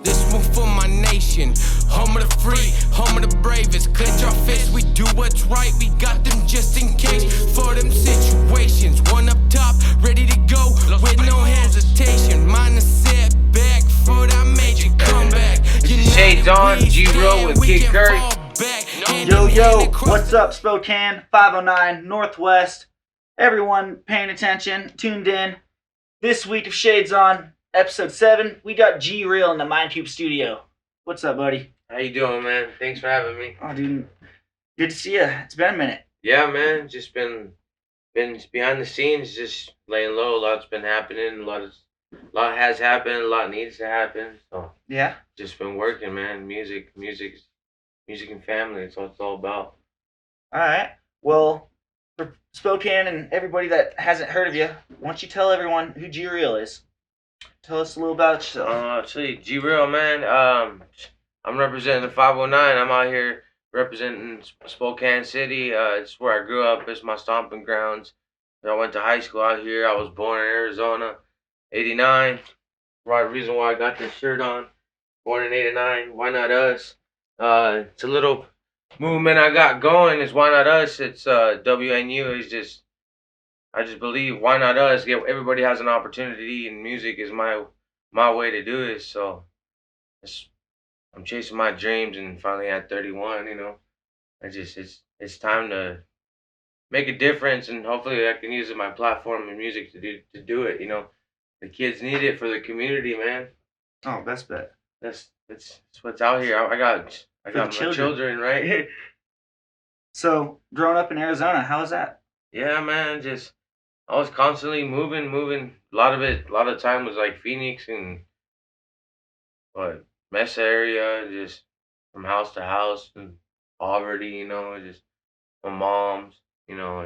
This one for my nation. Home of the free, home of the bravest. Clench our fists, we do what's right. We got them just in case for them situations. One up top, ready to go with no hesitation. Mine is set back for that major comeback. Shades on, G-Real with Kid Kurt. Yo, what's up, Spokane, 509 Northwest? Everyone paying attention, tuned in. This week of Shades On, episode 7, we got G-Real in the Mindcube studio. What's up, buddy? How you doing, man? Thanks for having me. Oh, dude, good to see you. It's been a minute. Yeah, man. Just been behind the scenes, just laying low. A lot's been happening. A lot has happened. A lot needs to happen. So Yeah? just been working, man. Music and family. It's what it's all about. All right. Well, for Spokane and everybody that hasn't heard of you, why don't you tell everyone who G-Real is? Tell us a little about yourself. I'll tell you, G-Real, man. I'm representing the 509. I'm out here representing Spokane City. It's where I grew up. It's my stomping grounds. I went to high school out here. I was born in Arizona, 89. Right, reason why I got this shirt on. Born in 89. Why not us? It's a little movement I got going. Is why not us? It's WNU. It's just, I just believe why not us? Everybody has an opportunity, and music is my way to do it. So I'm chasing my dreams, and finally at 31, it's time to make a difference, and hopefully I can use my platform and music to do it. The kids need it for the community, man. Oh, best bet. That's what's out here. I got my children, right? So, growing up in Arizona, how was that? Yeah, man. I was constantly moving. A lot of time was like Phoenix and Mesa area, just from house to house and poverty. Just my mom's.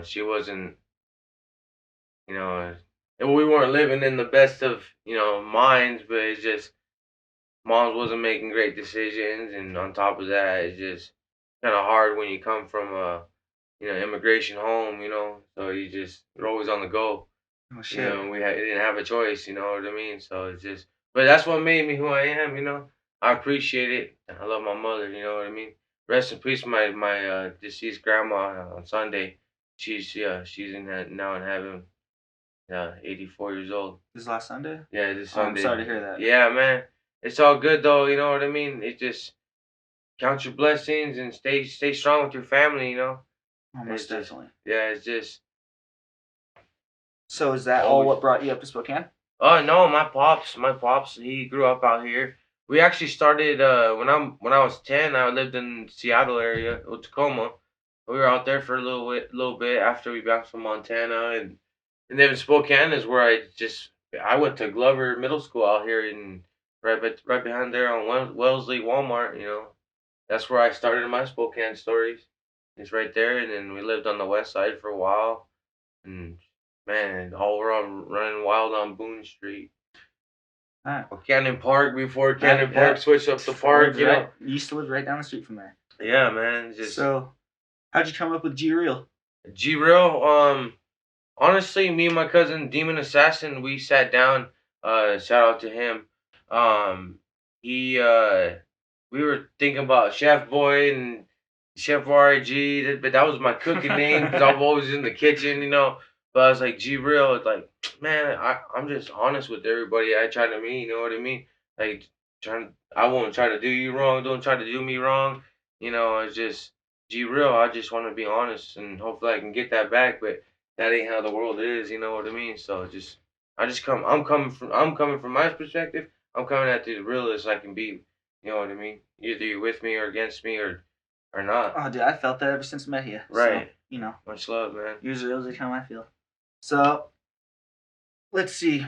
She wasn't. We weren't living in the best of minds, but it's just moms wasn't making great decisions, and on top of that, it's just kind of hard when you come from a immigration home, so you're always on the go. Oh, shit. We didn't have a choice, you know what I mean? So it's just, but that's what made me who I am. I appreciate it. I love my mother, you know what I mean? Rest in peace, my deceased grandma on Sunday. She's now in heaven. 84 years old. This last Sunday? Yeah, this Sunday. I'm sorry to hear that. Yeah, man. It's all good though, you know what I mean? It just count your blessings and stay strong with your family, Almost definitely. It's just. So is that all what brought you up to Spokane? Oh no, my pops, he grew up out here. We actually started when I was 10. I lived in Seattle area, Tacoma. We were out there for a little bit after we bounced from Montana, and then Spokane is where I went to Glover Middle School out here in right behind there on Wellesley Walmart. That's where I started my Spokane stories. It's right there, and then we lived on the west side for a while, and man, all we're running wild on Boone Street. Right. Or Cannon Park before Cannon Park switched up the park. You used to live right down the street from there. Yeah, man. So, how'd you come up with G-Real? G-Real, honestly, me and my cousin Demon Assassin, we sat down. Shout out to him. We were thinking about Chef Boy and Chef RIG, but that was my cooking name because I'm always in the kitchen, But I was like, G-Real, it's like, man, I'm just honest with everybody I try to meet, you know what I mean? Like, I won't try to do you wrong, don't try to do me wrong. It's just G-Real. I just want to be honest, and hopefully I can get that back, but that ain't how the world is, you know what I mean? So I'm coming from my perspective. I'm coming at the realest I can be, you know what I mean? Either you're with me or against me or not. Oh, dude, I felt that ever since I met you. Right. So, Much love, man. You're as real as how I feel. So, let's see.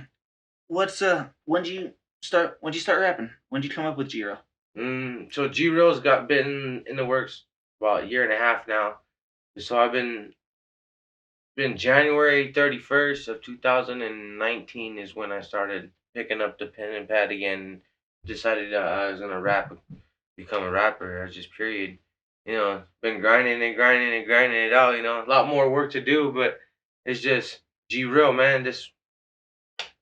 When did you start rapping? When did you come up with G-Real? So G-Real's been in the works about a year and a half now. So I've been January 31st of 2019 is when I started picking up the pen and pad again. Decided I was gonna become a rapper. Just period. Been grinding it out. A lot more work to do, but it's just G-Real, man.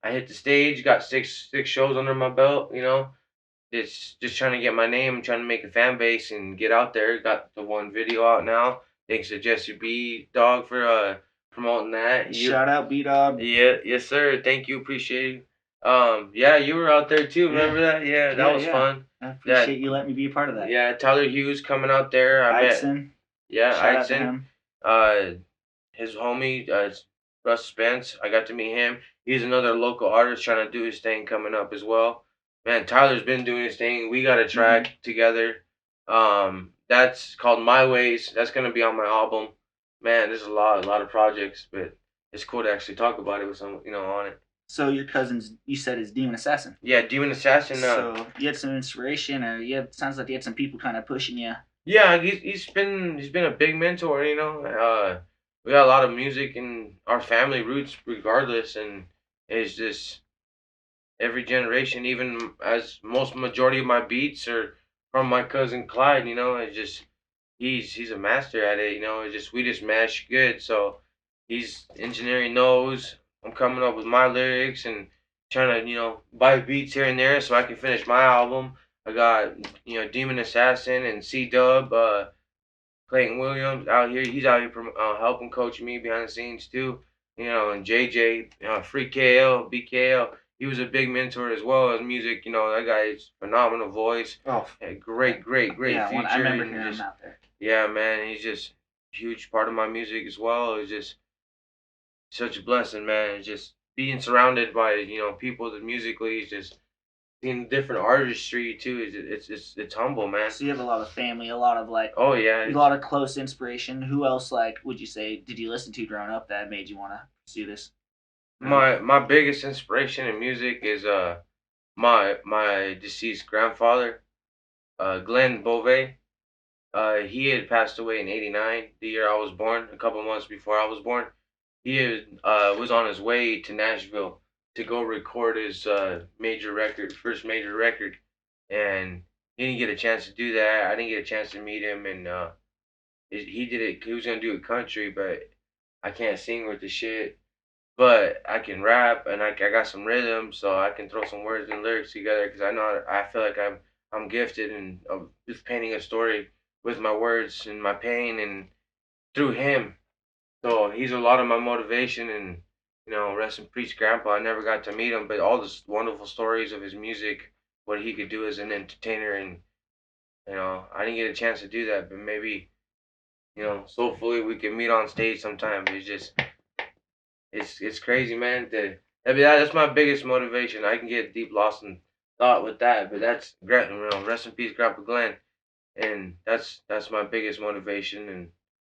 I hit the stage, got six shows under my belt. it's just trying to get my name, trying to make a fan base and get out there. Got the one video out now. Thanks to Jesse B Dog for promoting that. Shout out B Dog. Yeah, yes sir. Thank you, appreciate you. Yeah, you were out there too. Remember that? Yeah, that was fun. I appreciate you letting me be a part of that. Yeah, Tyler Hughes coming out there. I met. Eideson. Yeah, Shout out to Eideson. him. His homie, Russ Spence. I got to meet him. He's another local artist trying to do his thing coming up as well. Man, Tyler's been doing his thing. We got a track together. That's called My Ways. That's gonna be on my album. Man, there's a lot of projects, but it's cool to actually talk about it with some, on it. So your cousin's, you said, is Demon Assassin. Yeah, Demon Assassin. So you had some inspiration, or sounds like you had some people kind of pushing you. Yeah, he's been a big mentor. We got a lot of music in our family roots, regardless, and it's just every generation. Even as majority of my beats are from my cousin Clyde. It's just he's a master at it. It's just we just mash good. So he's engineering those. I'm coming up with my lyrics and trying to buy beats here and there so I can finish my album. I got Demon Assassin and C-Dub, Clayton Williams out here. He's out here helping coach me behind the scenes too. And JJ, Free KL, BKL. He was a big mentor as well as music. That guy's phenomenal voice. Oh, great future. I remember hearing him out there. Yeah, man, he's just a huge part of my music as well. It's just such a blessing, man. It's just being surrounded by people that musically is just seeing different artistry too. It's humble, man. So you have a lot of family, a lot of oh yeah, a lot of close inspiration. Who else would you say did you listen to growing up that made you want to pursue this? My biggest inspiration in music is my deceased grandfather, Glenn Beauvais. He had passed away in '89, the year I was born, a couple months before I was born. He was on his way to Nashville to go record his first major record, and he didn't get a chance to do that. I didn't get a chance to meet him, and he did it. He was gonna do it country, but I can't sing with the shit. But I can rap, and I got some rhythm, so I can throw some words and lyrics together. Because I feel like I'm gifted and just painting a story with my words and my pain, and through him. So he's a lot of my motivation, and rest in peace, Grandpa. I never got to meet him, but all the wonderful stories of his music, what he could do as an entertainer, and I didn't get a chance to do that, but maybe soulfully we can meet on stage sometime. It's just it's crazy, man. That's my biggest motivation. I can get deep lost in thought with that, but that's great. Rest in peace, Grandpa Glenn, and that's my biggest motivation. And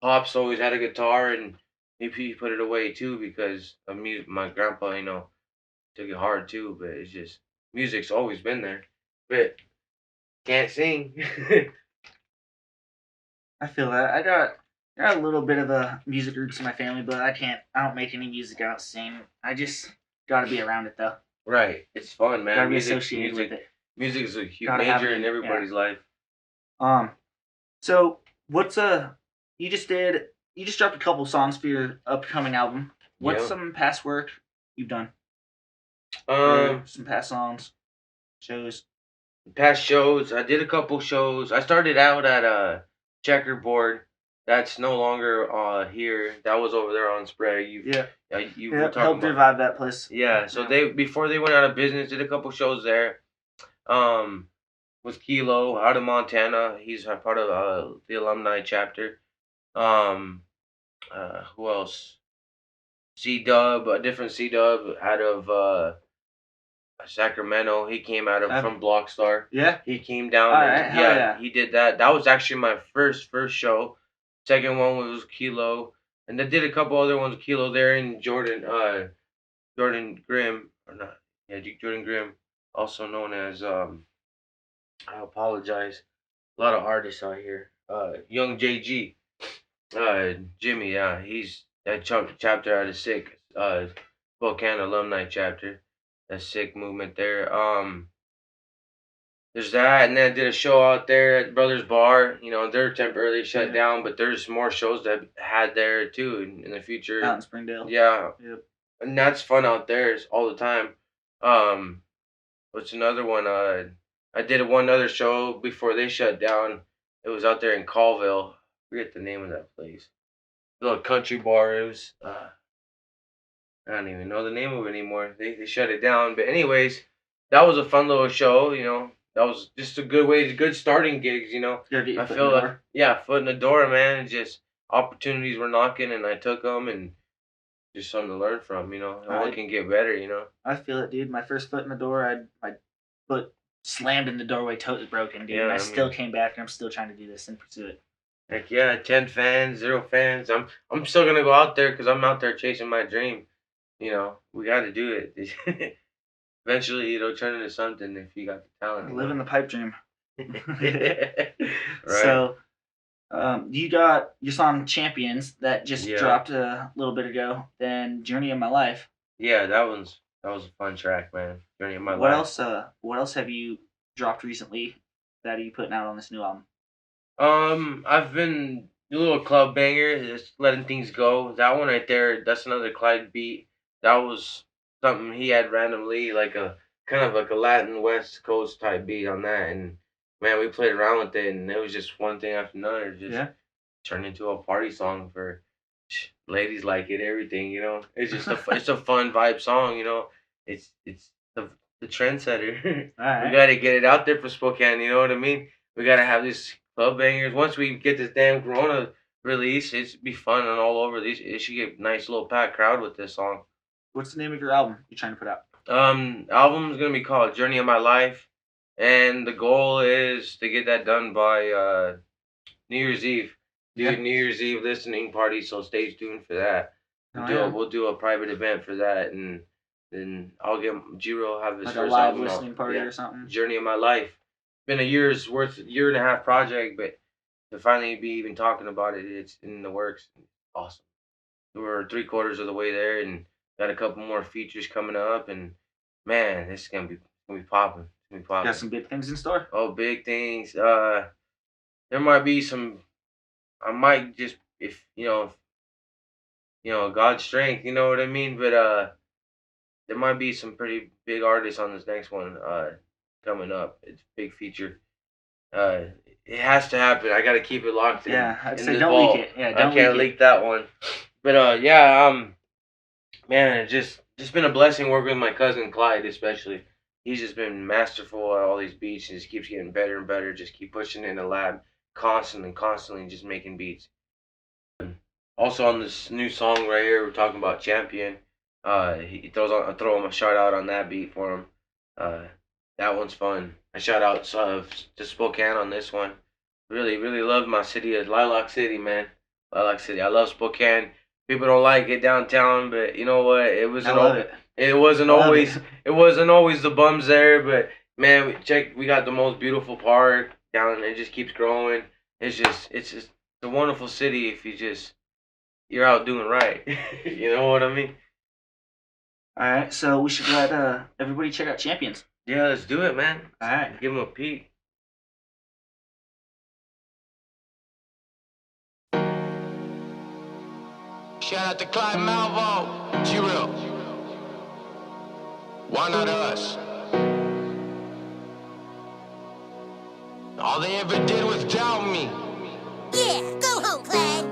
Pops always had a guitar, and he put it away too because of music. My grandpa, took it hard too. But it's just music's always been there, but can't sing. I feel that. I got a little bit of a music roots in my family, but I don't make any music. I don't sing. I just gotta be around it though. Right, it's fun, man. Gotta be associated with it. Music is a huge major in everybody's life. So what's you just dropped a couple songs for your upcoming album. What's some past work you've done? Some past songs, shows. Past shows. I did a couple shows. I started out at Checkerboard. That's no longer here. That was over there on Sprague. You were talking helped revive that place. Yeah. So before they went out of business, did a couple shows there. With Kilo out of Montana. He's a part of the alumni chapter. Who else? C-Dub, a different C-Dub out of Sacramento. He came out from Blockstar. Yeah. He came down. Right. He did that. That was actually my first show. Second one was Kilo. And I did a couple other ones with Kilo there in Jordan Grimm. Or not. Yeah, Jordan Grimm. Also known as I apologize. A lot of artists out here. Young JG. Jimmy, yeah. He's that chapter out of Sick. Spokane alumni chapter. That Sick movement there. There's that, and then I did a show out there at Brothers Bar. They're temporarily shut down, but there's more shows that I had there too in the future. Out in Springdale. Yeah. Yep. And that's fun out there all the time. What's another one? I did one other show before they shut down. It was out there in Colville. I forget the name of that place. The little country bar. It was. I don't even know the name of it anymore. They shut it down. But anyways, that was a fun little show. That was just a good starting gigs. I feel like foot in the door, man. Just opportunities were knocking, and I took them, and just something to learn from. Only can get better. I feel it, dude. My first foot in the door, my foot slammed in the doorway, toe was broken, dude. Yeah, and I still came back, and I'm still trying to do this and pursue it. Heck yeah, 10 fans, 0 fans. I'm still gonna go out there because I'm out there chasing my dream. We got to do it. Eventually, it'll turn into something if you got the talent. Living the pipe dream. Right. So, you got your song "Champions" that just dropped a little bit ago. Then "Journey of My Life." Yeah, that was a fun track, man. Journey of My Life. What else have you dropped recently that are you putting out on this new album? I've been a little club banger, just letting things go. That one right there, that's another Clyde beat. That was something he had randomly, like a kind of like a Latin West Coast type beat on that, and man, we played around with it, and it was just one thing after another, just turned into a party song for ladies like it, everything. It's just it's a fun vibe song. It's the trendsetter. All right. We gotta get it out there for Spokane. You know what I mean? We gotta have these club bangers. Once we get this damn Corona release, it'd be fun and all over. It should get a nice little packed crowd with this song. What's the name of your album you're trying to put out? Album's gonna be called Journey of My Life, and the goal is to get that done by New Year's Eve. Do New Year's Eve listening party, so stay tuned for that. We'll do a private event for that, and then I'll get Jiro have his like first a live album listening out. party or something. Journey of My Life. Been a year and a half project, but to finally be even talking about it, it's in the works. Awesome. We're 3/4 of the way there, and got a couple more features coming up, and man, this is gonna be popping. Got some big things in store. Oh, big things. There might be some. I might just if God's strength. You know what I mean. But there might be some pretty big artists on this next one coming up. It's a big feature. It has to happen. I got to keep it locked in. Yeah, I'd in say the don't vault. leak it. Yeah, I don't can't leak that one. But man, it's just been a blessing working with my cousin Clyde, especially. He's just been masterful at all these beats and just keeps getting better and better. Just keep pushing in the lab constantly just making beats. Also on this new song right here, we're talking about Champion. I throw him a shout out on that beat for him. That one's fun. I shout out to Spokane on this one. Really, really love my city. Lilac City, man. Lilac City. I love Spokane. People don't like it downtown, but you know what? It wasn't always the bums there, but man, we got the most beautiful park down, and it just keeps growing. It's just a wonderful city if you're out doing right. You know what I mean? All right, so we should let everybody check out Champions. Yeah, let's do it, man. All right. Give them a peek. Shout out to Clyde Malveaux, G-Real. Why not us? All they ever did was doubt me. Yeah, go home, Clyde.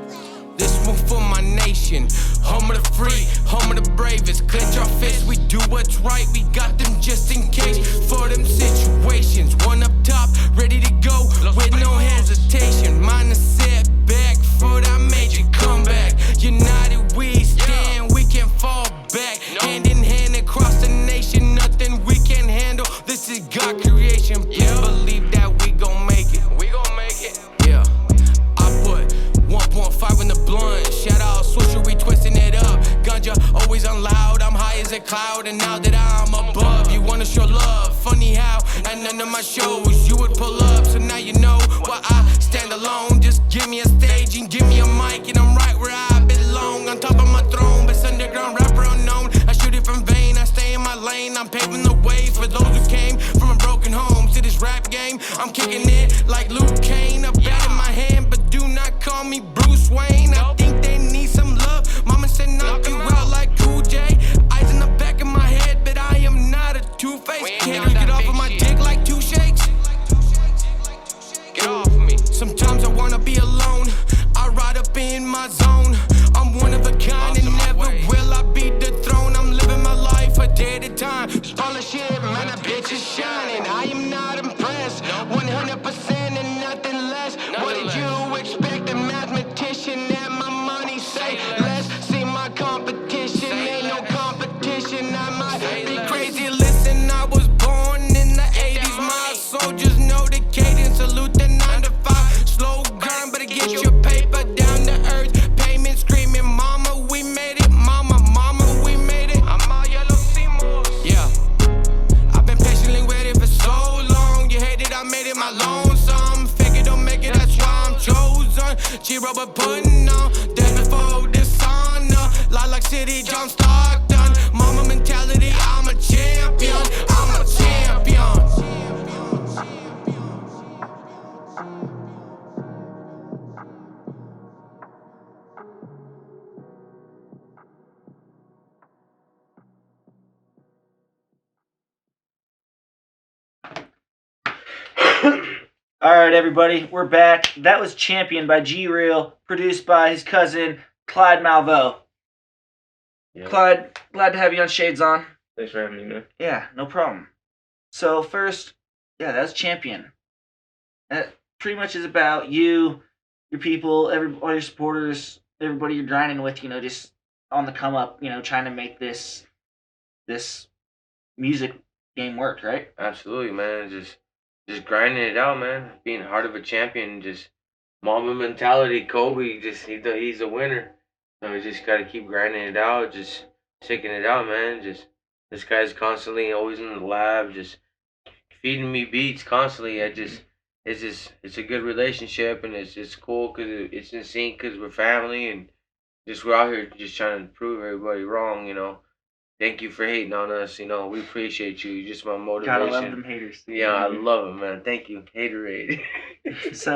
This one for my nation, home of the free, home of the bravest. Clench our fists, we do what's right. We got them just in case for them situations. One up top, ready to go with no hesitation. Mine a setback for that major comeback. United we stand, we can't fall back. Hand in hand across the nation, nothing we can handle. This is God creation. Please believe that we gon' make it. We gon' make it. Yeah. I put 1.5 in the blunt. Shout out Swisher, we twisting it up. Ganja always on loud. I'm high as a cloud, and now that I'm above, you wanna show love. Funny how at none of my shows you would pull up. So now you know why I stand alone. Just give me a stage and give me a mic, and I'm right where I belong. On top of my throne, but underground rapper unknown. I shoot it from vain. I stay in my lane. I'm paving the way for those who came from a broken home to this rap game. I'm kicking it like Luke Kane. A bat in my hand, but do not call me Bruce Wayne. I think they need some love. Mama said knock you out like Cool J. Eyes in the back of my head, but I am not a two-faced. Can't get off of my dick like two shakes. wanna be alone. I ride up in my zone. I'm one of a kind and never will I be dethroned. I'm living my life a day at a time. Scholarship, man, that bitch is shining. I am not impressed. 100% and nothing less. What did you expect? A mathematician and my money say less. See my competition, ain't no competition. I might be crazy. Listen, I was born in the 80s. My soldiers know the cadence. Salute the 9 to 5. Slow grind, but get your paper down to earth. Payment screaming, mama, we made it. Mama, mama, we made it. I'm all yellow Seymour. Yeah. I've been patiently waiting for so long. You hated, I made it my lonesome. Figure don't make it, that's why I'm chosen. G-Rover putting on. Death before dishonor. Lilac City, John Stockton. Mama mentality, I'm a champion. I'm a champion. All right, everybody, we're back. That was Champion by G Real, produced by his cousin Clyde Malveaux. Yeah. Clyde, glad to have you on Shades On. Thanks for having me, man. Yeah, no problem. So first, yeah, that's Champion. That pretty much is about you, your people, all your supporters, everybody you're grinding with. You know, just on the come up. You know, trying to make this music game work, right? Absolutely, man. Just grinding it out, man. Being heart of a champion. Just Mamba mentality. Kobe, he's a winner. So we just gotta keep grinding it out. Just sticking it out, man. Just this guy's constantly always in the lab. Just feeding me beats constantly. It's a good relationship, and it's cool because it's in sync because we're family, and just we're out here just trying to prove everybody wrong, you know. Thank you for hating on us, you know. We appreciate you. You're just my motivation. Gotta love them haters. Yeah, I love it, man. Thank you, haterade. So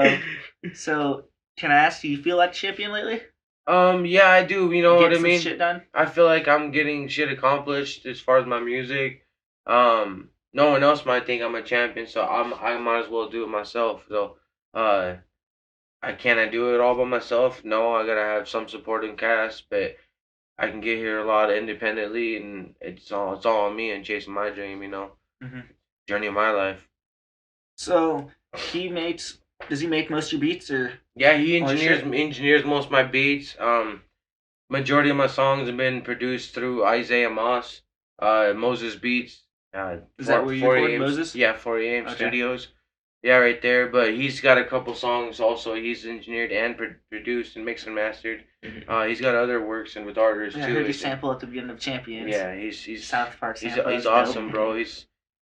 can I ask, do you feel like champion lately? Yeah, I do. You know Getting what I some mean? shit done? I feel like I'm getting shit accomplished as far as my music. No one else might think I'm a champion, so I might as well do it myself. So, I do it all by myself. No, I gotta have some supporting cast, but I can get here a lot independently, and it's all on me and chasing my dream. You know, journey of my life. So does he make most of your beats, or? Yeah, he Oh, shit. engineers most of my beats. Majority of my songs have been produced through Isaiah Moss. Moses Beats. Is that where you recorded Moses? Yeah, 4AM Okay. Studios. Yeah, right there. But he's got a couple songs also. He's engineered and produced and mixed and mastered. He's got other works and with artists Yeah, I too. heard you sample at the beginning of Champions. Yeah, he's South Park he's sample. he's That's awesome, dope. bro.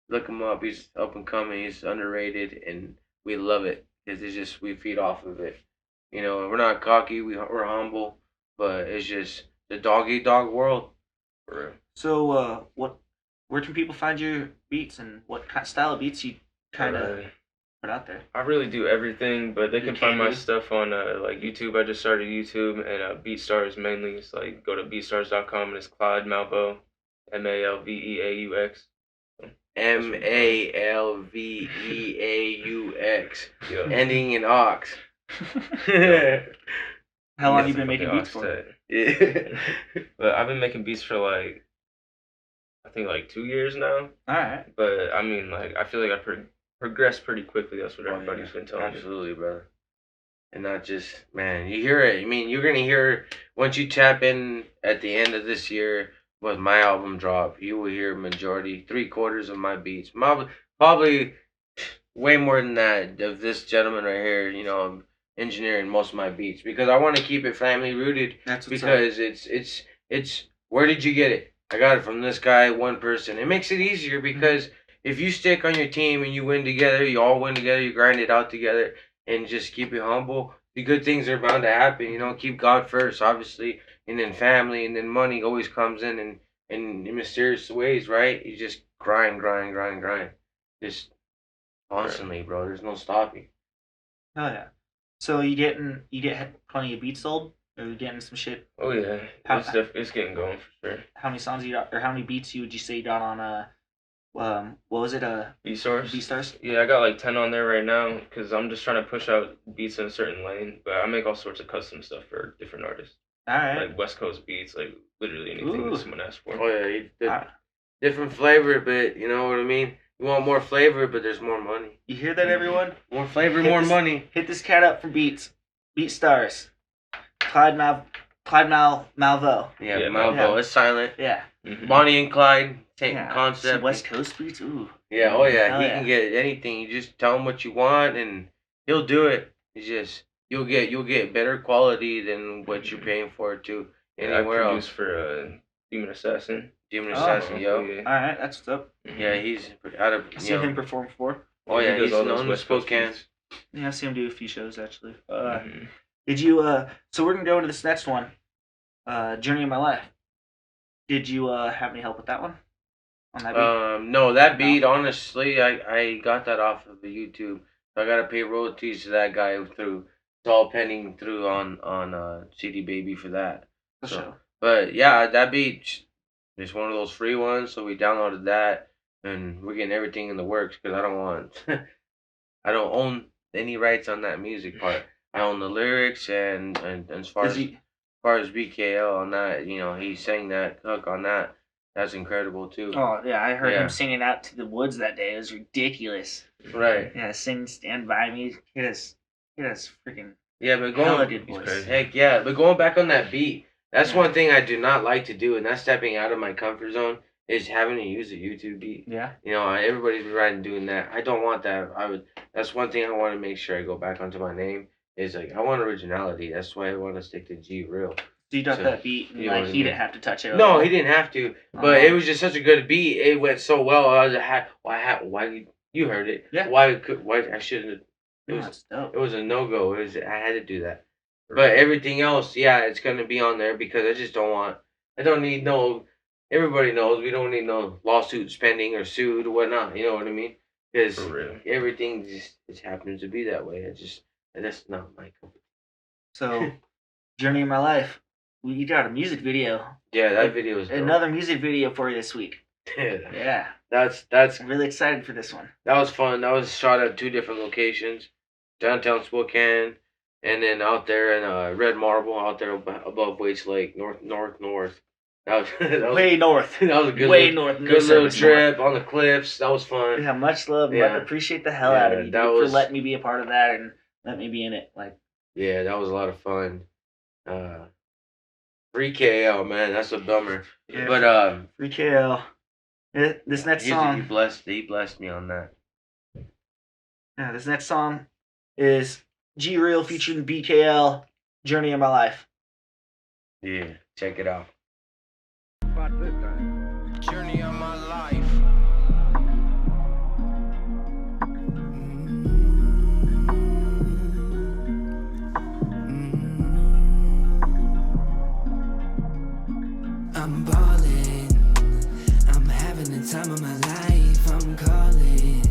Look him up. He's up and coming. He's underrated, and we love it because it's just we feed off of it. You know, we're not cocky. We're humble, but it's just the dog eat dog world. For real. So, where can people find your beats, and what kind style of beats you kind of put out there? I really do everything, but they You can can find my do? stuff on like YouTube. I just started YouTube, and BeatStars mainly. It's like go to beatstars.com, and it's Clyde Malveaux, Malveaux. Malveaux, Yeah. ending in ox. How long Yeah, have you been it's making fucking beats for? offset. Yeah. But I've been making beats for like, I think like 2 years now. All right. But I mean, like I feel like I progressed pretty quickly. That's what Oh, everybody's yeah. been telling me. Absolutely, brother. And not just, man, you hear it. I mean, you're going to hear, once you tap in at the end of this year with my album drop, you will hear majority, 3/4 of my beats. Probably way more than that of this gentleman right here, you know, engineering most of my beats. Because I want to keep it family rooted. That's what's Because it's, where did you get it? I got it from this guy, one person. It makes it easier because if you stick on your team and you win together, you all win together, you grind it out together, and just keep it humble, the good things are bound to happen. You know, keep God first, obviously, and then family, and then money always comes in mysterious ways, right? You just grind. Just constantly, bro. There's no stopping. Oh yeah. So you get plenty of beats sold, or you getting some shit? Oh yeah, How- it's getting going for sure. How many songs you got, or how many beats would you say you got on What was it? B-Stars. B-Stars? Yeah, I got like 10 on there right now because I'm just trying to push out beats in a certain lane. But I make all sorts of custom stuff for different artists. All right. Like West Coast beats, like literally anything Ooh. that someone asks for. Oh yeah, Ah. different flavor, but you know what I mean. You want more flavor, but there's more money. You hear that, everyone? More flavor, Hit more this- money. Hit this cat up for beats. BeatStars. Clyde Malveaux. Yeah, Yeah, Malveaux. yeah. It's silent. Yeah. Mhm. Bonnie and Clyde, same Yeah. concept. Some West Coast beats. Ooh. Yeah, oh yeah, Hell he yeah. can get anything. You just tell him what you want, and he'll do it. It's just you'll get better quality than what you're paying for it to Yeah, I anywhere produced else. for Demon Assassin. Demon Oh, Assassin, yo. Yeah. All right, that's what's up. Yeah, he's out of. I've seen him perform before. Oh yeah, He does he's all those known to West Coast Spokane. beats. Yeah, I've seen him do a few shows actually. Mhm. Did you? So we're gonna go into this next one. Journey of My Life. Did you have any help with that one? On that beat? No, that beat. Honestly, I got that off of the YouTube. So I gotta pay royalties to that guy through. It's all pending through on CD Baby for that. For so- sure. But yeah, that beat is one of those free ones, so we downloaded that, and we're getting everything in the works because I don't want, I don't own any rights on that music part. I own the lyrics and as far Is as he? far as BKL on that, he sang that hook on that. That's incredible too. Oh yeah, I heard Yeah. him singing out to the woods that day. It was ridiculous. Right. Yeah, sing "Stand By Me." Hit us freaking Yeah, but hella going good he's voice. crazy. heck yeah, but going back on that beat, that's Yeah. one thing I do not like to do, and that's stepping out of my comfort zone. Is having to use a YouTube beat. Yeah. Everybody's riding doing that. I don't want that. That's one thing I want to make sure I go back onto my name. Is like I want originality. That's why I want to stick to G real. So you got So, that beat, and you know like what I he mean. didn't have to touch it. at No, all? he didn't have to. But it was just such a good beat. It went so well. I was like, why you heard it? Yeah. Why I shouldn't? It No, was that's dope. it was a no go. I had to do that. But everything else, yeah, it's gonna be on there because I just don't want. I don't need no. Everybody knows we don't need no lawsuits pending or sued or whatnot. You know what I mean? Because For real. everything just happens to be that way. That's not my company. So, Journey of My Life. You got a music video. Yeah, that video is dope. Another music video for you this week. Yeah, that's I'm really excited for this one. that was fun. That was shot at 2 different locations, downtown Spokane, and then out there in Red Marble, out there above Waits Lake, north. That was Way north. that was a good Way little, north. good No little service trip on the cliffs. That was north. fun. Yeah, much love. Yeah. Appreciate the hell out of Yeah, you that dude, was- for letting me be a part of that and let me be in it. Like, Yeah, that was a lot of fun. Free KL, man, that's a bummer. yeah, But free KL. This next he song. blessed me on that. Yeah, this next song is G Real featuring BKL. Journey of My Life. Yeah, check it out. Journey of my life. I'm ballin', I'm having the time of my life, I'm calling.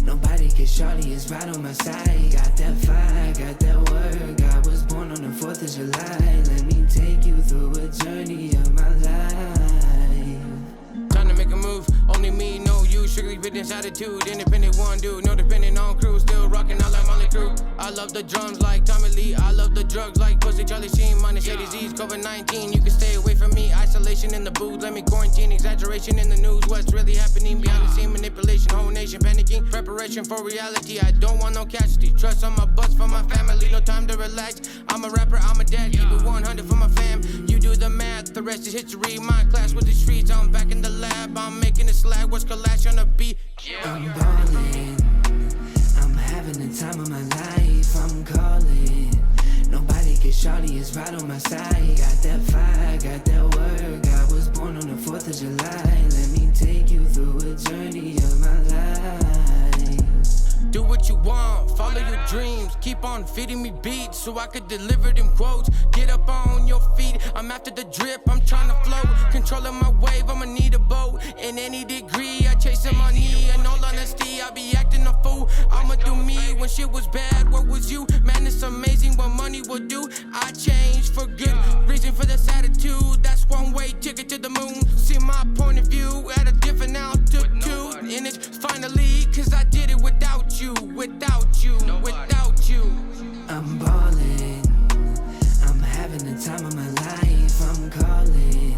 Nobody can shorty is right on my side. Got that fire, got that work. I was born on the 4th of July. Let me take you through a journey of my life. Time to make a move, only me, no you. Strictly business attitude, independent one dude, no dependent on crew. Still rocking out like Molly Crew. I love the drums like Tommy Lee. I love the drugs like Pussy Charlie Sheen. Minus a disease, COVID-19. You can stay away from me. Isolation in the booth, let me quarantine. Exaggeration in the news. What's really happening behind the scene? Manipulation, whole nation panicking. Preparation for reality. I don't want no casualty. Trust on my bus for my family. No time to relax. I'm a rapper, I'm a dad. Keep it 100 for my fam. You do the math, the rest is history. My class with the streets. I'm back in the lab. I'm making a slag. What's collage on the beat? I'm ballin', I'm having the time of my life, I'm calling. Nobody can shorty is right on my side. Got that fire, got that work. I was born on the 4th of July. Let me take you through a journey of my life. Do what you want, follow your dreams. Keep on feeding me beats so I could deliver them quotes. Get up on your feet, I'm after the drip, I'm trying to float. Controlling my wave, I'ma need a boat. In any degree, I chasing money. In all honesty, I be acting a fool. I'ma do me when shit was bad. What was you? Man, it's amazing what money will do. I changed for good reason for this attitude. That's one way ticket to the moon. See my point of view at a different altitude. And it's finally, cause I did it without you, without you, without you. I'm ballin', I'm having the time of my life, I'm calling.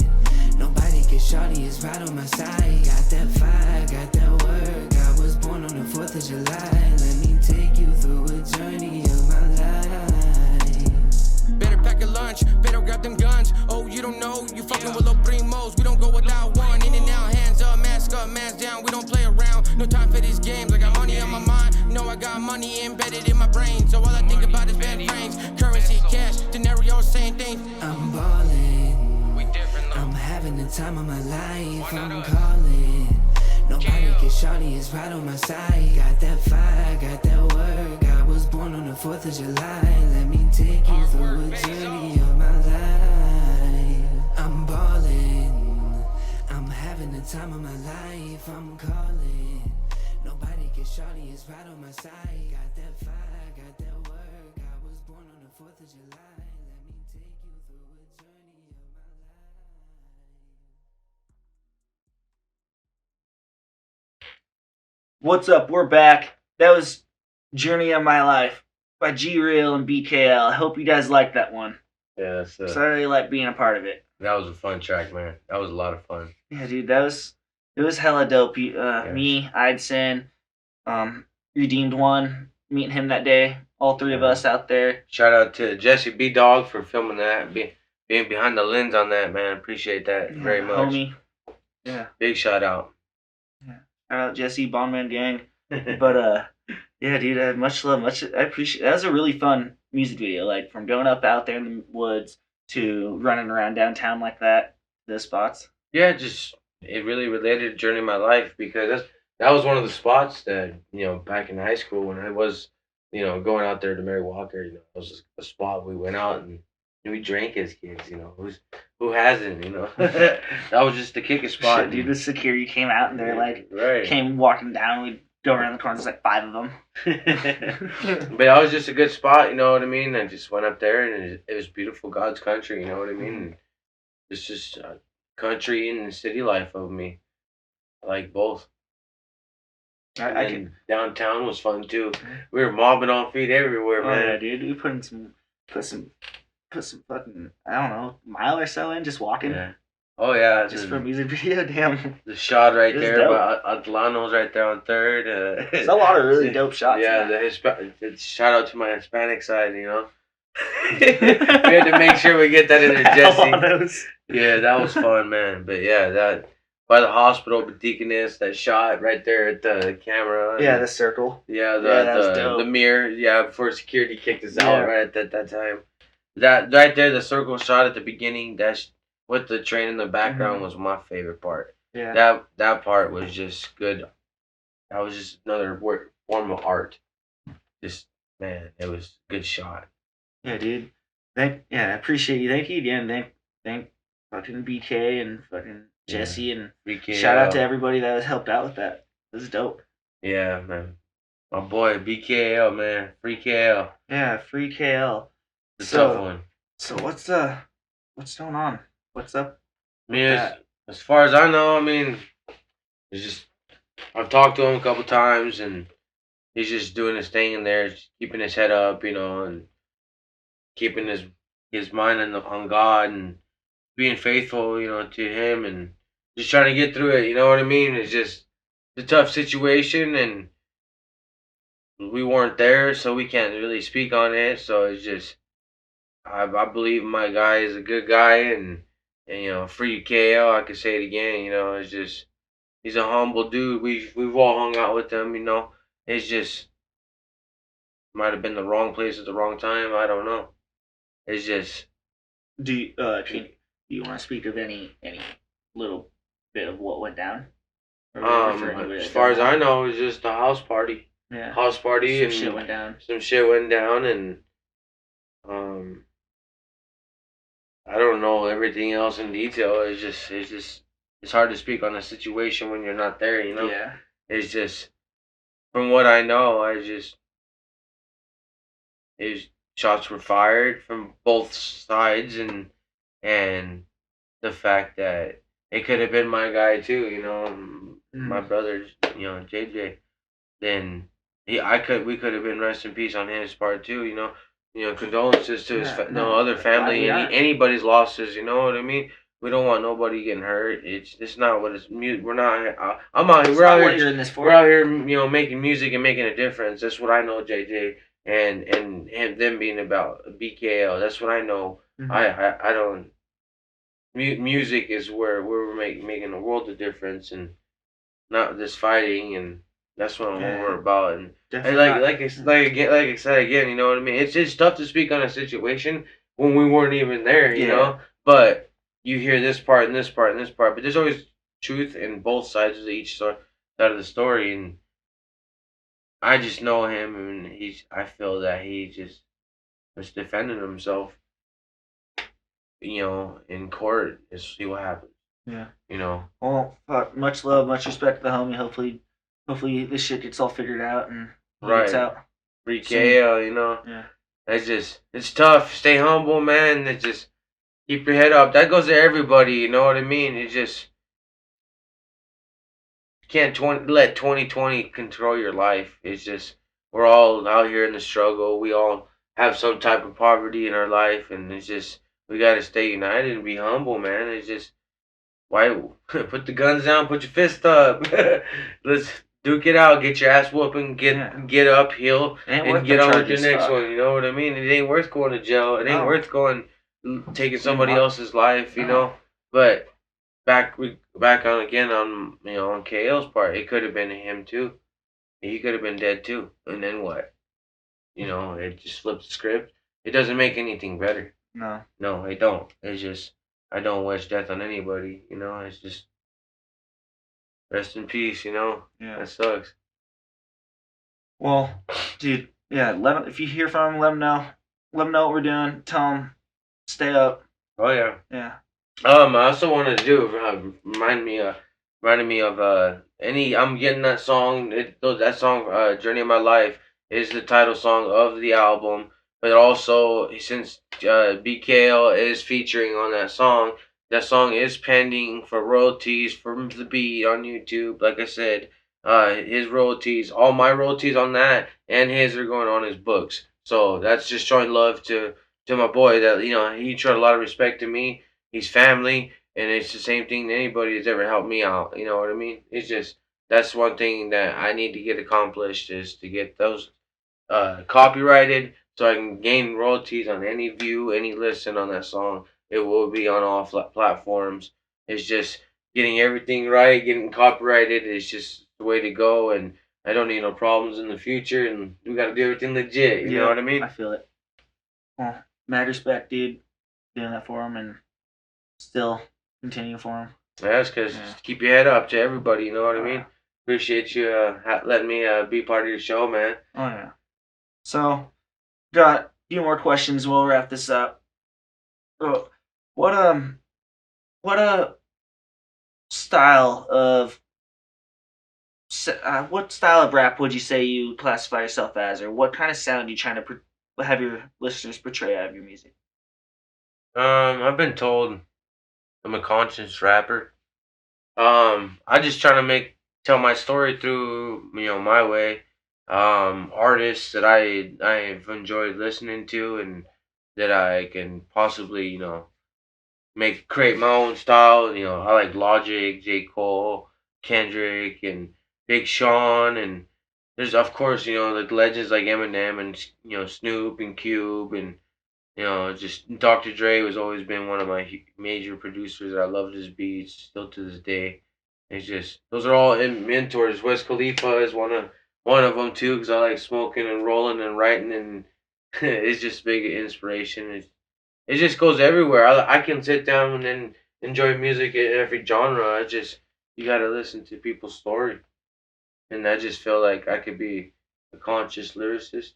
Nobody can shorty is right on my side. Got that fire, got that work. I was born on the 4th of July. Let me take you through a journey of my life. Better pack a lunch, better grab them guns. Oh, you don't know, you fucking with Lil Primos. We don't go without one. In and out, hands up, mask down. We don't play around. No time for these games. I got money on my mind. No, I got money embedded in my brain. So all I think about is bad frames. Currency, cash, denario, same thing. I'm ballin', We different, I'm having the time of my life, I'm calling. Nobody can shorty is right on my side. Got that fire, got that work. I was born on the 4th of July. Let me take you through a journey of my life. I'm ballin', I'm having the time of my life, I'm calling. Nobody can shorty is right on my side. Got that fire, got that work. I was born on the 4th of July. Let me take you through a journey of my life. What's up? We're back. That was Journey of My Life by G-Real and BKL. I hope you guys liked that one. Yeah, So I really like being a part of it. that was a fun track, man. That was a lot of fun. Yeah, dude, it was hella dope. Me, Eideson, Redeemed One, meeting him that day. All three of us out there. Shout out to Jesse B Dog for filming that, being behind the lens on that, man. Appreciate that very much. Homie. Yeah. Big shout out. Shout out Jesse, Bondman Gang. But yeah, dude, much love, I appreciate. That was a really fun music video. Like from going up out there in the woods to running around downtown like that. The spots. Yeah, just it really related to Journey of My Life because that was one of the spots that back in high school when I was going out there to Mary Walker. It was just a spot we went out and we drank as kids. Who hasn't? That was just the kicking spot. Shit, dude, the security came out and they're like right. came walking down. We'd go around the corner. There's like 5 of them. But that was just a good spot, you know what I mean? I just went up there and it was beautiful, God's country, you know what I mean? And it's just country and city life of me. I like both. I can. Downtown was fun too. We were mobbing on feet everywhere, Oh man. yeah, dude. We put some fucking, I don't know, mile or so in just walking. Yeah. Oh yeah, Just for a music video. Damn. the shot right It was there, dope. but Atlano's right there on third. There's a lot of really dope shots. Yeah, man. shout out to my Hispanic side, we had to make sure we get that in there, Jesse. Yeah, that was fun, man. But yeah, that by the hospital, but Deaconess, that shot right there at the camera. Yeah, the circle. Yeah, that was dope. the mirror. Yeah, before security kicked us Yeah. out right at that time. That right there, the circle shot at the beginning. That's with the train in the background was my favorite part. Yeah. That part was just good. That was just another form of art. Just man, it was a good shot. Yeah, dude. I appreciate you. Thank you again. Thank fucking BK and fucking Jesse and BKL. shout out to everybody that has helped out with that. This is dope. Yeah, man. My boy BKL, man. Free KL. Yeah, free KL. It's a tough one. So what's going on? What's up? I mean, that? as far as I know, I mean, it's just I've talked to him a couple times, and he's just doing his thing in there, just keeping his head up, and keeping his mind on God and being faithful, to him, and just trying to get through it. You know what I mean? It's just a tough situation, and we weren't there, so we can't really speak on it. So it's just I believe my guy is a good guy, and free KL. I could say it again. It's just he's a humble dude. We've all hung out with him. It's just might have been the wrong place at the wrong time. I don't know. It's just Do you want to speak of any little bit of what went down? as far as I know, it was just a house party. Yeah. House party Some and shit went down. Some shit went down, and I don't know everything else in detail. It's hard to speak on a situation when you're not there. Yeah. It's just from what I know, his shots were fired from both sides, and the fact that it could have been my guy too. My brother JJ, then we could have been rest in peace on his part too. Condolences to his other family, anybody's losses. You know what I mean? We don't want nobody getting hurt. It's not what it's. We're not. I'm out here. We're out here. We're out here. Making music and making a difference. That's what I know, JJ, and them being about BKL. That's what I know. Mhm. I don't. Music is where we're making a world of difference, and not this fighting, and that's what we're about. And like I said again, you know what I mean. It's tough to speak on a situation when we weren't even there, you know. But you hear this part and this part and this part, but there's always truth in both sides of each side of the story. And I just know him, and I feel that he just was defending himself, in court. Just see what happens. Yeah. Well, much love, much respect to the homie. Hopefully this shit gets all figured out and right. Gets out. Free KL, Yeah. It's tough. Stay humble, man. It's just keep your head up. That goes to everybody. You know what I mean? It's just can't let 2020 control your life. It's just we're all out here in the struggle. We all have some type of poverty in our life, and it's just we gotta stay united and be humble, man. It's just why put the guns down, put your fist up. Let's duke it out, get your ass whooping, get uphill, and get on with the next one. You know what I mean? It ain't worth going to jail. It ain't worth taking somebody else's life. You know. But back on again on on KL's part, it could have been him too. He could have been dead too. And then what? It just flips the script. It doesn't make anything better. No, it don't. It's just. I don't wish death on anybody, it's just rest in peace, Yeah. That sucks. Well, dude, yeah, if you hear from him, let him know. Let him know what we're doing. Tell him, stay up. Oh yeah. Yeah. I also wanted to do reminded me of I'm getting that song. That song, Journey of My Life, is the title song of the album. But also, since BKL is featuring on that song is pending for royalties from the beat on YouTube. Like I said, his royalties, all my royalties on that, and his are going on his books. So that's just showing love to my boy. That he showed a lot of respect to me. He's family, and it's the same thing that anybody has ever helped me out. You know what I mean? It's just that's one thing that I need to get accomplished is to get those copyrighted. So I can gain royalties on any view, any listen on that song. It will be on all platforms. It's just getting everything right, getting copyrighted is just the way to go. And I don't need no problems in the future. And we got to do everything legit. You know what I mean? I feel it. Well, mad respect, dude, doing that for him and still continue for him. That's because keep your head up to everybody. You know what I mean? Appreciate you letting me be part of your show, man. Oh, yeah. So, got a few more questions. We'll wrap this up. So, what style of rap would you say you classify yourself as, or what kind of sound are you trying to have your listeners portray out of your music? I've been told I'm a conscious rapper. I just try to tell my story through my way. Artists that I've enjoyed listening to and that I can possibly create my own style. I like Logic, J. Cole, Kendrick, and Big Sean, and there's of course like legends like Eminem and Snoop and Cube and just Dr. Dre has always been one of my major producers. I loved his beats still to this day. It's just those are all mentors. Wiz Khalifa is one of them too, because I like smoking and rolling and writing, and it's just big inspiration. It just goes everywhere. I can sit down and then enjoy music in every genre. You gotta listen to people's story, and I just feel like I could be a conscious lyricist,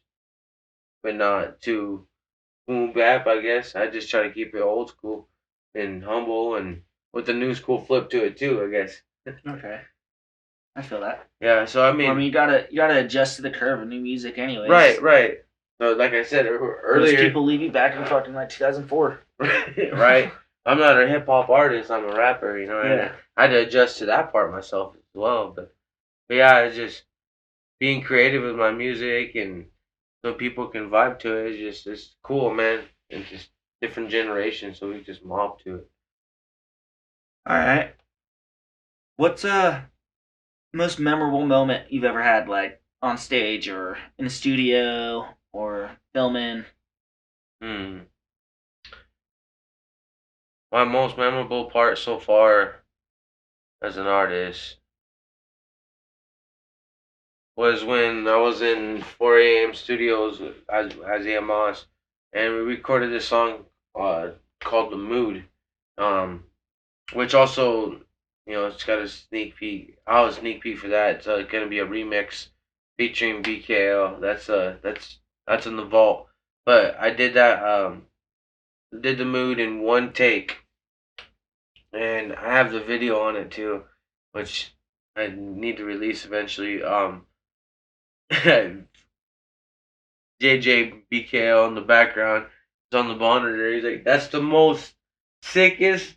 but not too boom bap. I guess I just try to keep it old school and humble, and with the new school flip to it too. I guess. Okay. I feel that. Yeah, so I mean, you gotta adjust to the curve of new music, anyways. Right. So, like I said earlier, those people leave you back in fucking 2004. Right. I'm not a hip hop artist. I'm a rapper. Yeah. I had to adjust to that part myself as well. But But yeah, it's just being creative with my music and so people can vibe to it. It's cool, man. It's just different generations, so we just mob to it. All right. What's most memorable moment you've ever had, like on stage or in a studio or filming? Hmm. My most memorable part so far as an artist was when I was in 4 a.m. studios as Isaiah Moss, and we recorded this song called "The Mood," um, which also, it's got a sneak peek. I was a sneak peek for that. It's gonna be a remix featuring BKL. That's in the vault. But I did that. Did the mood in one take, and I have the video on it too, which I need to release eventually. JJ BKL in the background is on the monitor. He's like, "That's the most sickest,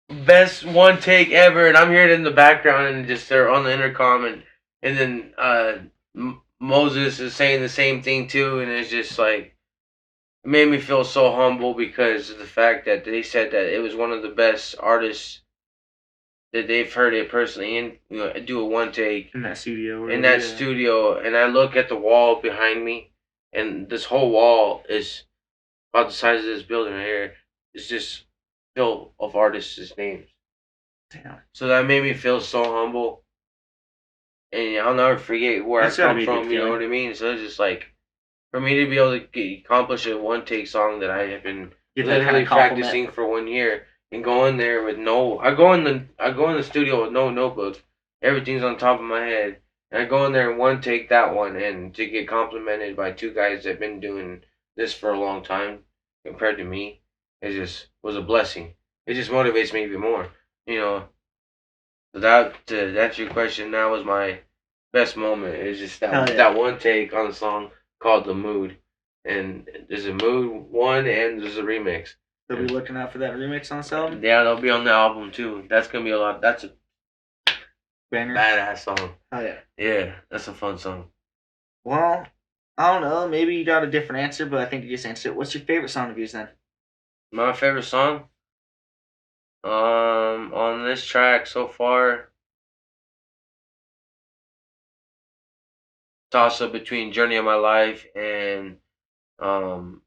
best one take ever," and I'm hearing it in the background, and just they're on the intercom, and then Moses is saying the same thing too, and it's just like it made me feel so humble because of the fact that they said that it was one of the best artists that they've heard it personally and do a one take In that studio. in that studio, and I look at the wall behind me, and this whole wall is about the size of this building right here. It's just filled of artists' names. Damn. So that made me feel so humble, and I'll never forget where That's I gotta come be a good from. You know feeling. what I mean? So it's just like for me to be able to accomplish a one take song that I have been Get that literally kinda compliment. practicing for 1 year and go in there with no. I go in the studio with no notebook. Everything's on top of my head. And I go in there and one take that one, and to get complimented by two guys that have been doing this for a long time compared to me, it just was a blessing. It just motivates me even more, you know. So that to answer your question, that was my best moment. It's just Hell that yeah. that one take on the song called "The Mood," and there's a Mood one and there's a remix. So be looking out for that remix on this album. Yeah, they'll be on the album too. That's gonna be a lot. That's a Banger. badass song. Oh yeah. Yeah, that's a fun song. Well, I don't know. Maybe you got a different answer, but I think you just answered it. What's your favorite song of yours then? My favorite song, on this track so far, toss up between "Journey of My Life" and um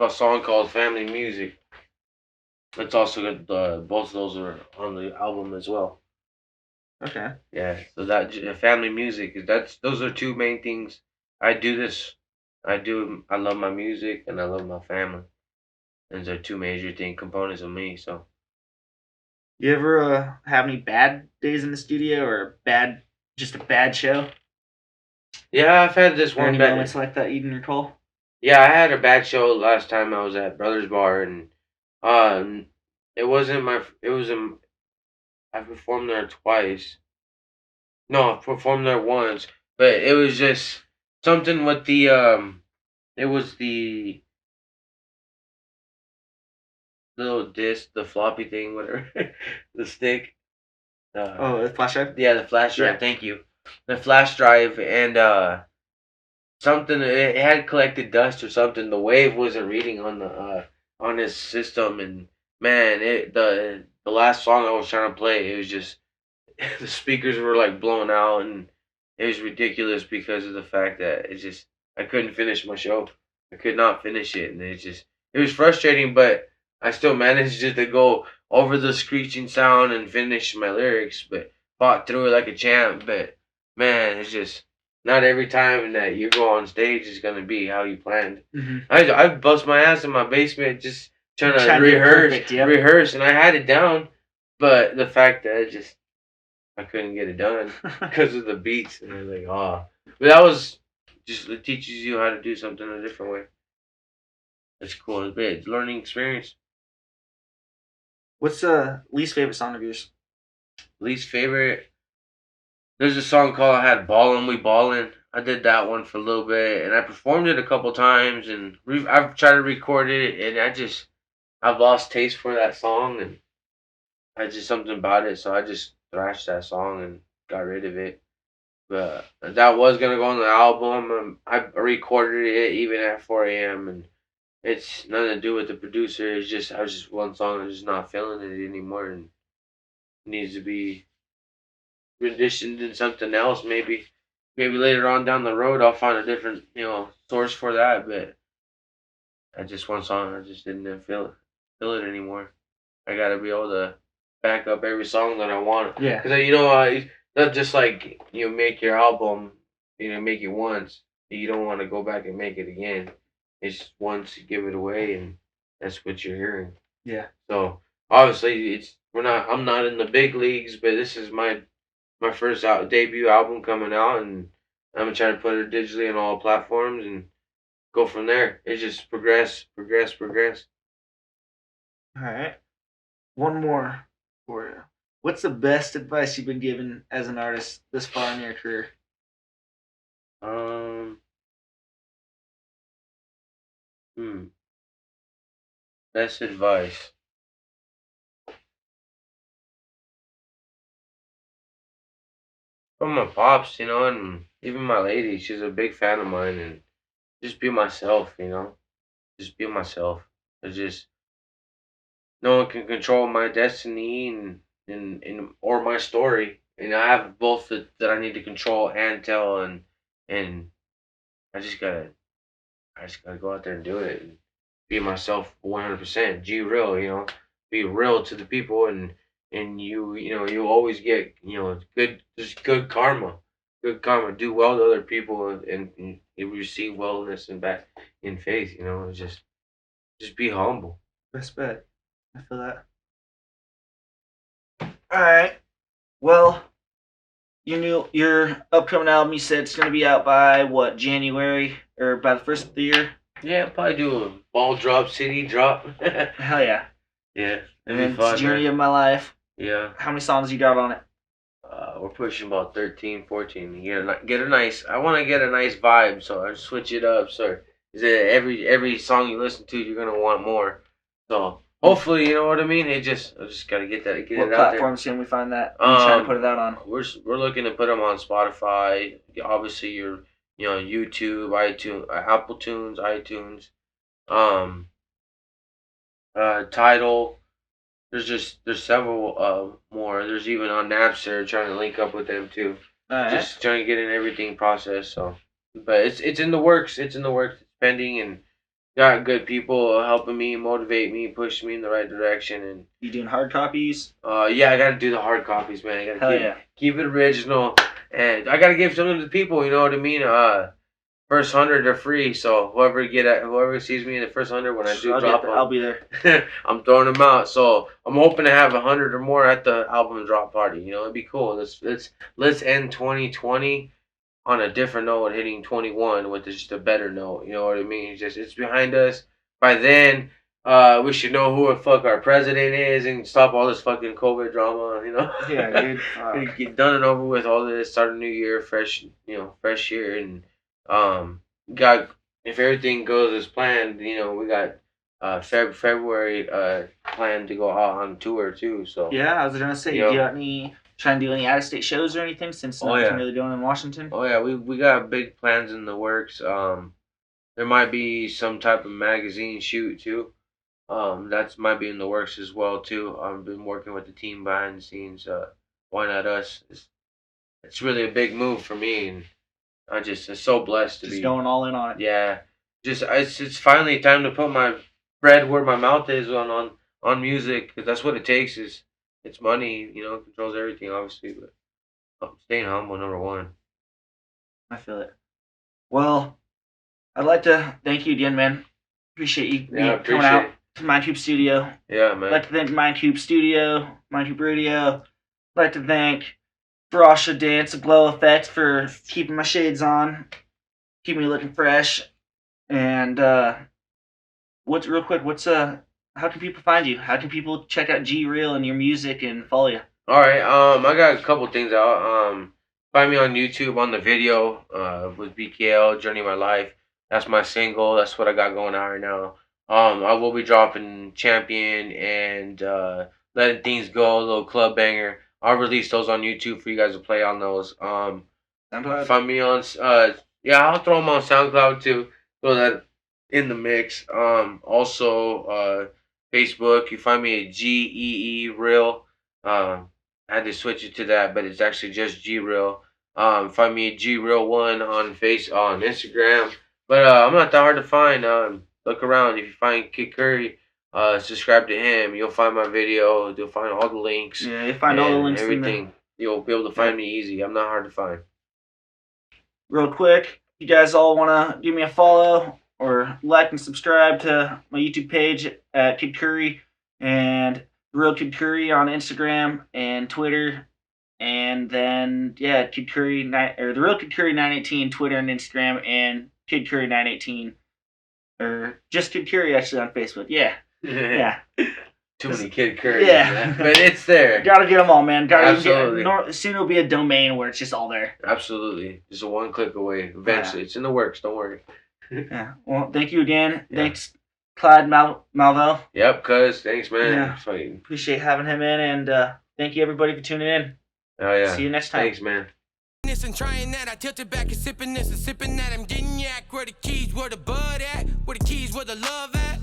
a song called "Family Music." It's also good. Both of those are on the album as well. Okay. Yeah, so that family music is those are two main things. I do this. I love my music and I love my family. Those are two major components of me. So You ever have any bad days in the studio or just a bad show? yeah, I've had this Or one any bad. moments like that you can recall? Yeah, I had a bad show last time I was at Brothers Bar, and it wasn't my. It was I performed there twice. No, I performed there once, but it was just something with the It was the little disc, the floppy thing, whatever, the stick. Oh, the flash drive? Yeah, the flash drive. Yeah. Thank you. The flash drive and something. It had collected dust or something. The wave wasn't reading on his system, and man, the last song I was trying to play, it was just the speakers were like blown out, and it was ridiculous because of the fact that I couldn't finish my show. I could not finish it, and it was frustrating, but I still managed just to go over the screeching sound and finish my lyrics, but fought through it like a champ. But man, it's just not every time that you go on stage is gonna be how you planned. Mm-hmm. I bust my ass in my basement just trying to Trying to do it perfect, yep. rehearse, and I had it down, but the fact that I couldn't get it done because of the beats, and I was like, oh. But that was just it teaches you how to do something a different way. It's cool. It's a learning experience. What's the least favorite song of yours? Least favorite. There's a song called "I Had Ballin', We Ballin'." I did that one for a little bit, and I performed it a couple times, and I've tried to record it, and I've lost taste for that song, and I just something about it, so I just thrashed that song and got rid of it. But that was gonna go on the album. I recorded it even at 4 a.m. and it's nothing to do with the producer. It's just I was just one song. I'm just not feeling it anymore, and it needs to be renditioned in something else. Maybe later on down the road I'll find a different source for that. But I just one song. I just didn't feel it anymore. I gotta be able to back up every song that I want. Yeah. Because it's not just like you make your album, make it once. You don't want to go back and make it again. It's once you give it away, and that's what you're hearing. Yeah. So obviously, I'm not in the big leagues, but this is my first debut album coming out, and I'm gonna try to put it digitally on all platforms and go from there. It's just progress. All right. One more for you. What's the best advice you've been given as an artist this far in your career? Best advice. From my pops, and even my lady, she's a big fan of mine, and just be myself, just be myself. It's just no one can control my destiny and or my story, and I have both that I need to control and tell, and I just gotta go out there and do it and be myself 100%. G real, be real to the people, and you always get good karma. Good karma. Do well to other people, and you receive wellness and back in faith. Just be humble. Best bet. I feel that. All right. Well, your upcoming album, you said it's gonna be out by what, January or by the first of the year? Yeah, probably do a ball drop, CD drop. Hell yeah. Yeah, And it'd then be fun. it's Journey Man. of My Life. Yeah. How many songs you got on it? We're pushing about 13, 14. Get a nice. I want to get a nice vibe, so I switch it up. So is it every song you listen to, you're gonna want more. So hopefully, you know what I mean. I just gotta get What it out there. platforms can we find that? What are you trying to put it out on? We're looking to put them on Spotify. Obviously, YouTube, iTunes, Apple Tunes, iTunes, Tidal. There's several more. There's even on Napster, trying to link up with them too. All right. Just trying to get in everything processed. So, but it's in the works. It's in the works. It's pending, and got good people helping me, motivate me, push me in the right direction. And You doing hard copies? yeah, I gotta do the hard copies, man. I Hell gotta keep it original, and I gotta give something to the people. You know what I mean? First 100 are free, so whoever sees me in the first 100 when I do drop them, I'll be there. I'm throwing them out. So I'm hoping to have 100 or more at the album drop party. It'd be cool. Let's end 2020 on a different note, hitting 21 with just a better note. You know what I mean? It's behind us. By then, we should know who the fuck our president is and stop all this fucking COVID drama. Yeah, dude. Get done and over with all this. Start a new year, fresh year, and got if everything goes as planned, we got February planned to go out on tour too. So Yeah, I was gonna say, do you got trying to do any out of state shows or anything since nothing really doing in Washington? Oh yeah, we got big plans in the works. There might be some type of magazine shoot too. That's might be in the works as well too. I've been working with the team behind the scenes. Why not us? It's really a big move for me, and I just am so blessed to Just be going all in on it. Yeah, it's finally time to put my bread where my mouth is on music, because that's what it takes. It's money, controls everything, obviously, but staying humble, number one. I feel it. Well, I'd like to thank you again, man. Appreciate you coming out to MindTube Studio. Yeah, man. I'd like to thank MindTube Studio, MindTube Radio. I'd like to thank Brasha Dance Glow Effect for keeping my shades on, keeping me looking fresh. And how can people find you? How can people check out G Real and your music and follow you? All right, I got a couple things out. Find me on YouTube on the video with BKL Journey of My Life. That's my single. That's what I got going on right now. I will be dropping Champion and Letting Things Go, a little club banger, I'll release those on YouTube for you guys to play on those. SoundCloud? Find me on yeah, I'll throw them on SoundCloud too. Throw that in the mix. Also Facebook. You find me at GEE Real. I had to switch it to that, but it's actually just G Real. Find me at G Real 1 on Instagram. But I'm not that hard to find. Look around. If you find Kid Curry, subscribe to him. You'll find my video. You'll find all the links. Yeah, you'll find all the links. Everything. You'll be able to find me easy. I'm not hard to find. Real quick, you guys all want to give me a follow or like and subscribe to my YouTube page at Kid Curry and Real Kid Curry on Instagram and Twitter. And then, yeah, Kid Curry, or the Real Kid Curry 918, Twitter and Instagram, and Kid Curry 918, or just Kid Curry actually on Facebook. Yeah, yeah. Too many Kid Curry. Yeah, man. But it's there. Gotta get them all, man. Absolutely. Soon it'll be a domain where it's just all there. Absolutely, just a one click away. Eventually, it's in the works. Don't worry. Yeah. Well, thank you again. Yeah. Thanks, Clyde Malveaux. Yep, cuz. Thanks, man. Yeah. Appreciate having him in, and thank you everybody for tuning in. Oh yeah. See you next time. Thanks, man. And trying that, I tilted back and sipping this and sipping that. I'm getting yak. Where the keys, where the bud at? Where the keys, where the love at?